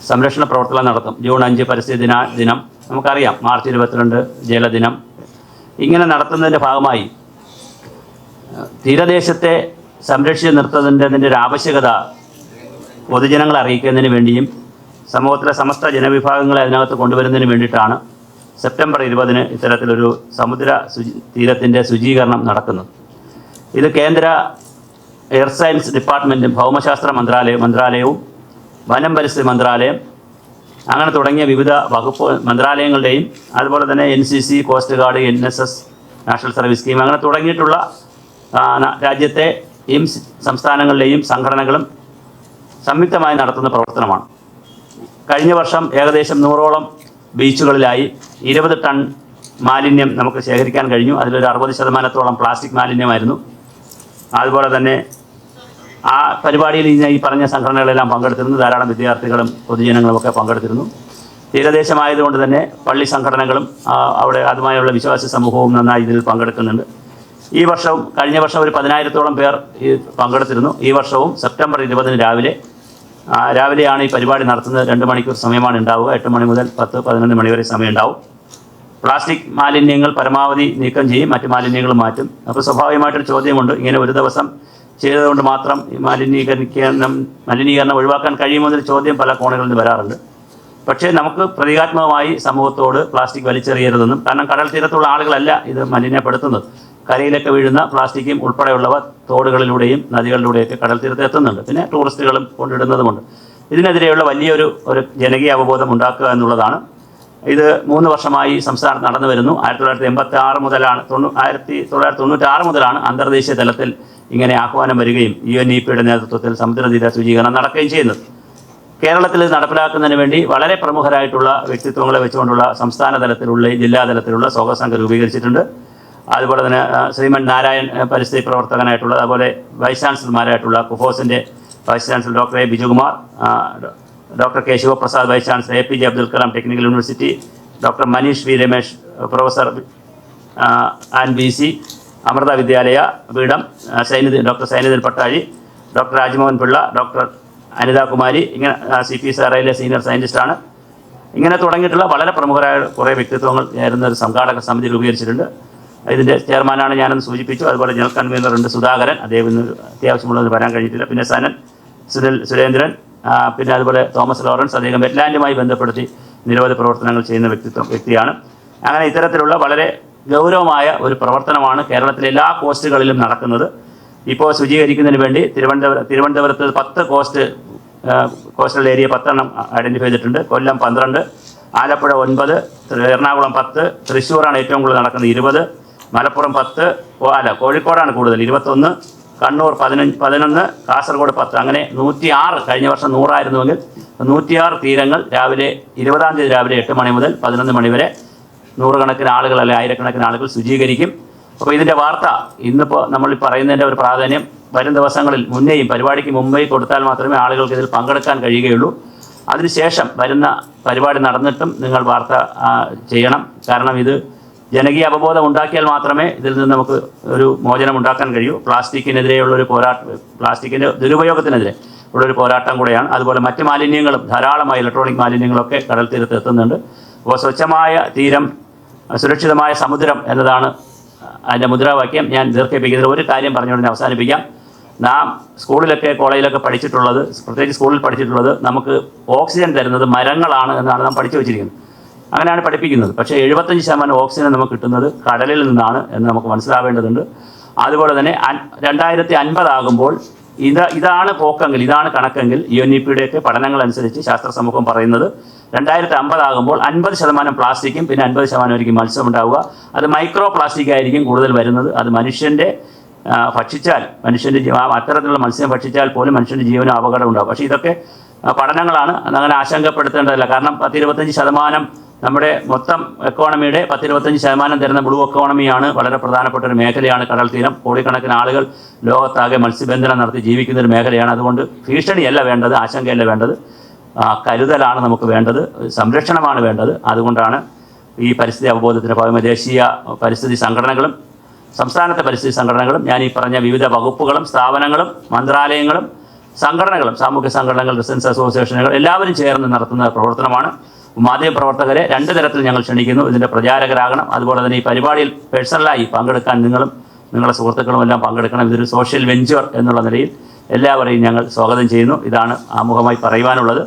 സംരക്ഷണ പ്രവർത്തനം നടത്തും. ജൂൺ 5 പരിസ്ഥിതി ദിനം നമുക്കറിയാം, മാർച്ച് 22 ജലദിനം. ഇങ്ങനെ നടത്തുന്നതിൻ്റെ ഭാഗമായി തീരദേശത്തെ സംരക്ഷിച്ച് നിർത്തുന്നതിൻ്റെ ഒരു ആവശ്യകത പൊതുജനങ്ങളെ അറിയിക്കുന്നതിന് വേണ്ടിയും സമൂഹത്തിലെ സമസ്ത ജനവിഭാഗങ്ങളെ അതിനകത്ത് കൊണ്ടുവരുന്നതിന് വേണ്ടിയിട്ടാണ് സെപ്റ്റംബർ 20 ഇത്തരത്തിലൊരു സമുദ്ര തീരത്തിൻ്റെ ശുചീകരണം നടക്കുന്നത്. ഇത് കേന്ദ്ര എയർ സയൻസ് ഡിപ്പാർട്ട്മെൻറ്റും ഭൗമശാസ്ത്ര മന്ത്രാലയവും വനം പരിസ്ഥിതി മന്ത്രാലയം അങ്ങനെ തുടങ്ങിയ വിവിധ വകുപ്പ് മന്ത്രാലയങ്ങളുടെയും അതുപോലെ തന്നെ NCC, coast guard, NSS, national service scheme അങ്ങനെ തുടങ്ങിയിട്ടുള്ള രാജ്യത്തെ സംസ്ഥാനങ്ങളിലെയും സംഘടനകളും സംയുക്തമായി നടത്തുന്ന പ്രവർത്തനമാണ്. കഴിഞ്ഞ വർഷം ഏകദേശം 100ഓളം ബീച്ചുകളിലായി 20 ടൺ മാലിന്യം നമുക്ക് ശേഖരിക്കാൻ കഴിഞ്ഞു. അതിലൊരു 60% പ്ലാസ്റ്റിക് മാലിന്യമായിരുന്നു. അതുപോലെ തന്നെ ആ പരിപാടിയിൽ ഈ പറഞ്ഞ സംഘടനകളെല്ലാം പങ്കെടുത്തിരുന്നു. ധാരാളം വിദ്യാർത്ഥികളും പൊതുജനങ്ങളുമൊക്കെ പങ്കെടുത്തിരുന്നു. തീരദേശമായതുകൊണ്ട് തന്നെ പള്ളി സംഘടനകളും അവിടെ അതുമായുള്ള വിശ്വാസി സമൂഹവും നന്നായി ഇതിൽ പങ്കെടുക്കുന്നുണ്ട്. ഈ വർഷവും കഴിഞ്ഞ വർഷം ഒരു 10,000-ഓളം പേർ പങ്കെടുത്തിരുന്നു. ഈ വർഷവും സെപ്റ്റംബർ 20 രാവിലെയാണ് ഈ പരിപാടി നടത്തുന്നത്. 2 മണിക്കൂർ സമയമാണ് ഉണ്ടാവുക. 8 മണി മുതൽ 10-11 മണി വരെ സമയം ഉണ്ടാവും. പ്ലാസ്റ്റിക് മാലിന്യങ്ങൾ പരമാവധി നീക്കം ചെയ്യും, മറ്റു മാലിന്യങ്ങൾ മാറ്റും. അപ്പോൾ സ്വാഭാവികമായിട്ടൊരു ചോദ്യമുണ്ട്, ഇങ്ങനെ ഒരു ദിവസം ചെയ്തതുകൊണ്ട് മാത്രം മലിനീകരണം ഒഴിവാക്കാൻ കഴിയുമെന്നൊരു ചോദ്യം പല കോണുകളിൽ നിന്ന് വരാറുണ്ട്. പക്ഷേ നമുക്ക് പ്രതീകാത്മകമായി സമൂഹത്തോട് പ്ലാസ്റ്റിക് വലിച്ചെറിയരുതെന്നും, കാരണം കടൽ തീരത്തുള്ള ആളുകളല്ല ഇത് മലിനപ്പെടുത്തുന്നത്, കരയിലൊക്കെ വീഴുന്ന പ്ലാസ്റ്റിക്കും ഉൾപ്പെടെയുള്ളവ തോടുകളിലൂടെയും നദികളിലൂടെയൊക്കെ കടൽ തീരത്ത് എത്തുന്നുണ്ട്. പിന്നെ ടൂറിസ്റ്റുകളും കൊണ്ടിടുന്നതുമുണ്ട്. ഇതിനെതിരെയുള്ള വലിയൊരു ജനകീയ അവബോധം ഉണ്ടാക്കുക എന്നുള്ളതാണ്. ഇത് 3 വർഷമായി സംസ്ഥാനത്ത് നടന്നു വരുന്നു. 1996 മുതലാണ് അന്തർദേശീയ തലത്തിൽ ഇങ്ങനെ ആഹ്വാനം വരികയും UNEPയുടെ നേതൃത്വത്തിൽ സമുദ്രതീര ശുചീകരണം നടക്കുകയും ചെയ്യുന്നത്. കേരളത്തിൽ ഇത് നടപ്പിലാക്കുന്നതിന് വേണ്ടി വളരെ പ്രമുഖരായിട്ടുള്ള വ്യക്തിത്വങ്ങളെ വെച്ചുകൊണ്ടുള്ള സംസ്ഥാന തലത്തിലുള്ള ജില്ലാ തലത്തിലുള്ള സ്വാഗത സംഘം രൂപീകരിച്ചിട്ടുണ്ട്. അതുപോലെ തന്നെ ശ്രീമൻ നാരായൺ പരിസ്ഥിതി പ്രവർത്തകനായിട്ടുള്ള, അതുപോലെ വൈസ് ചാൻസലർമാരായിട്ടുള്ള കുഫോസിൻ്റെ vice chancellor doctor A. Bijukumar, doctor K. Sivaprasad vice chancellor, APJ Abdul Kalam technical university, doctor Manish V. Ramesh professor BC Amrita Vidyalaya Peetham, doctor Zainuddin Pattazhi, doctor Rajmohan Pillai, doctor Anitha Kumari, ഇങ്ങനെ CPSRIയിലെ സീനിയർ സയൻറ്റിസ്റ്റാണ്. ഇങ്ങനെ തുടങ്ങിയിട്ടുള്ള വളരെ പ്രമുഖരായ കുറേ വ്യക്തിത്വങ്ങൾ ചേരുന്ന ഒരു സംഘാടക സമിതി രൂപീകരിച്ചിട്ടുണ്ട്. ഇതിൻ്റെ ചെയർമാനാണ് ഞാനെന്ന് സൂചിപ്പിച്ചു. അതുപോലെ ജനറൽ കൺവീനറുണ്ട് സുധാകരൻ, അദ്ദേഹം ഇന്ന് അത്യാവശ്യമുള്ളതെന്ന് വരാൻ കഴിഞ്ഞിട്ടില്ല. പിന്നെ സനൻ സുരേന്ദ്രൻ, പിന്നെ അതുപോലെ തോമസ് ലോറൻസ്, അദ്ദേഹം വെറ്റ്ലാൻഡുമായി ബന്ധപ്പെടുത്തി നിരവധി പ്രവർത്തനങ്ങൾ ചെയ്യുന്ന വ്യക്തിയാണ്. അങ്ങനെ ഇത്തരത്തിലുള്ള വളരെ ഗൗരവമായ ഒരു പ്രവർത്തനമാണ് കേരളത്തിലെ എല്ലാ കോസ്റ്റുകളിലും നടക്കുന്നത്. ഇപ്പോൾ ശുചീകരിക്കുന്നതിന് വേണ്ടി തിരുവനന്തപുരത്ത് 10 കോസ്റ്റൽ ഏരിയ 10 ഐഡൻറ്റിഫൈ ചെയ്തിട്ടുണ്ട്. കൊല്ലം 12, ആലപ്പുഴ 9, എറണാകുളം 10, തൃശ്ശൂരാണ് ഏറ്റവും കൂടുതൽ നടക്കുന്നത് 20, മലപ്പുറം 10, കോഴിക്കോടാണ് കൂടുതൽ 21, കണ്ണൂർ 11, കാസർഗോഡ് 10, അങ്ങനെ 106. കഴിഞ്ഞ വർഷം 100 ആയിരുന്നുവെങ്കിൽ 106 തീരങ്ങൾ രാവിലെ 20-ാം തീയതി രാവിലെ 8 മണി മുതൽ 11 മണി വരെ 100 കണക്കിന് ആളുകൾ അല്ലെ 1000-കണക്കിന് ആളുകൾ ശുചീകരിക്കും. അപ്പോൾ ഇതിൻ്റെ വാർത്ത ഇന്നിപ്പോൾ നമ്മൾ പറയുന്നതിൻ്റെ ഒരു പ്രാധാന്യം വരും ദിവസങ്ങളിൽ മുന്നേയും പരിപാടിക്ക് മുമ്പേ കൊടുത്താൽ മാത്രമേ ആളുകൾക്ക് ഇതിൽ പങ്കെടുക്കാൻ കഴിയുകയുള്ളൂ. അതിനുശേഷം വരുന്ന പരിപാടി നടന്നിട്ടും നിങ്ങൾ വാർത്ത ചെയ്യണം. കാരണം ഇത് ജനകീയ അവബോധം ഉണ്ടാക്കിയാൽ മാത്രമേ ഇതിൽ നിന്ന് നമുക്ക് ഒരു മോചനം ഉണ്ടാക്കാൻ കഴിയൂ. പ്ലാസ്റ്റിക്കിനെതിരെയുള്ളൊരു പ്ലാസ്റ്റിക്കിൻ്റെ ദുരുപയോഗത്തിനെതിരെ ഉള്ളൊരു പോരാട്ടം കൂടെയാണ്. അതുപോലെ മറ്റ് മാലിന്യങ്ങളും ധാരാളമായി ഇലക്ട്രോണിക് മാലിന്യങ്ങളൊക്കെ കടൽ തീരത്ത് എത്തുന്നുണ്ട്. അപ്പോൾ സ്വച്ഛമായ തീരം, സുരക്ഷിതമായ സമുദ്രം എന്നതാണ് അതിൻ്റെ മുദ്രാവാക്യം. ഞാൻ ദീർഘിപ്പിക്കുന്നതിൽ ഒരു കാര്യം പറഞ്ഞുകൊണ്ട് അവസാനിപ്പിക്കാം. നാം സ്കൂളിലൊക്കെ കോളേജിലൊക്കെ പഠിച്ചിട്ടുള്ളത്, പ്രത്യേകിച്ച് സ്കൂളിൽ പഠിച്ചിട്ടുള്ളത്, നമുക്ക് ഓക്സിജൻ തരുന്നത് മരങ്ങളാണ് എന്നാണ് നാം പഠിച്ചു വച്ചിരിക്കുന്നത്. അങ്ങനെയാണ് പഠിപ്പിക്കുന്നത്. പക്ഷേ 75% ഓക്സിജൻ നമുക്ക് കിട്ടുന്നത് കടലിൽ നിന്നാണ് എന്ന് നമുക്ക് മനസ്സിലാവേണ്ടതുണ്ട്. അതുപോലെ തന്നെ 2050 ആകുമ്പോൾ ഇതാണ് പോക്കെങ്കിൽ, ഇതാണ് കണക്കെങ്കിൽ UNEPയുടെയൊക്കെ പഠനങ്ങളനുസരിച്ച് ശാസ്ത്ര സമൂഹം പറയുന്നത് 2050 ആകുമ്പോൾ 50% പ്ലാസ്റ്റിക്കും പിന്നെ 50% മത്സ്യം ഉണ്ടാവുക. അത് മൈക്രോ പ്ലാസ്റ്റിക് ആയിരിക്കും കൂടുതൽ വരുന്നത്. അത് ഭക്ഷിച്ചാൽ മനുഷ്യൻ്റെ അത്തരത്തിലുള്ള മത്സ്യം ഭക്ഷിച്ചാൽ പോലും മനുഷ്യൻ്റെ ജീവനും അപകടം ഉണ്ടാകും. പക്ഷേ ഇതൊക്കെ പഠനങ്ങളാണ്, അതങ്ങനെ ആശങ്കപ്പെടുത്തേണ്ടതല്ല. കാരണം 10-25% നമ്മുടെ മൊത്തം എക്കോണമിയുടെ 10-25% തരുന്ന ബ്ലൂ എക്കോണമിയാണ്. വളരെ പ്രധാനപ്പെട്ട ഒരു മേഖലയാണ് കടൽ തീരം. കോടിക്കണക്കിന് ആളുകൾ ലോകത്താകെ മത്സ്യബന്ധനം നടത്തി ജീവിക്കുന്ന ഒരു മേഖലയാണ്. അതുകൊണ്ട് ഭീഷണിയല്ല വേണ്ടത്, ആശങ്കയല്ല വേണ്ടത്, കരുതലാണ് നമുക്ക് വേണ്ടത്, സംരക്ഷണമാണ് വേണ്ടത്. അതുകൊണ്ടാണ് ഈ പരിസ്ഥിതി അവബോധത്തിൻ്റെ ഭാഗമായി ദേശീയ പരിസ്ഥിതി സംഘടനകളും സംസ്ഥാനത്തെ പരിസ്ഥിതി സംഘടനകളും ഞാൻ ഈ പറഞ്ഞ വിവിധ വകുപ്പുകളും സ്ഥാപനങ്ങളും മന്ത്രാലയങ്ങളും സംഘടനകളും, സാമൂഹ്യ സംഘടനകൾ, റെസിഡൻസ് അസോസിയേഷനുകൾ എല്ലാവരും ചേർന്ന് നടത്തുന്ന പ്രവർത്തനമാണ്. മാധ്യമപ്രവർത്തകരെ 2 തരത്തിൽ ഞങ്ങൾ ക്ഷണിക്കുന്നു. ഇതിൻ്റെ പ്രചാരകരാകണം. അതുപോലെ തന്നെ ഈ പരിപാടിയിൽ പേഴ്സണലായി പങ്കെടുക്കാൻ നിങ്ങളും നിങ്ങളുടെ സുഹൃത്തുക്കളും എല്ലാം പങ്കെടുക്കണം. ഇതൊരു സോഷ്യൽ വെഞ്ചർ എന്നുള്ള നിലയിൽ എല്ലാവരെയും ഞങ്ങൾ സ്വാഗതം ചെയ്യുന്നു. ഇതാണ് ആമുഖമായി പറയുവാനുള്ളത്.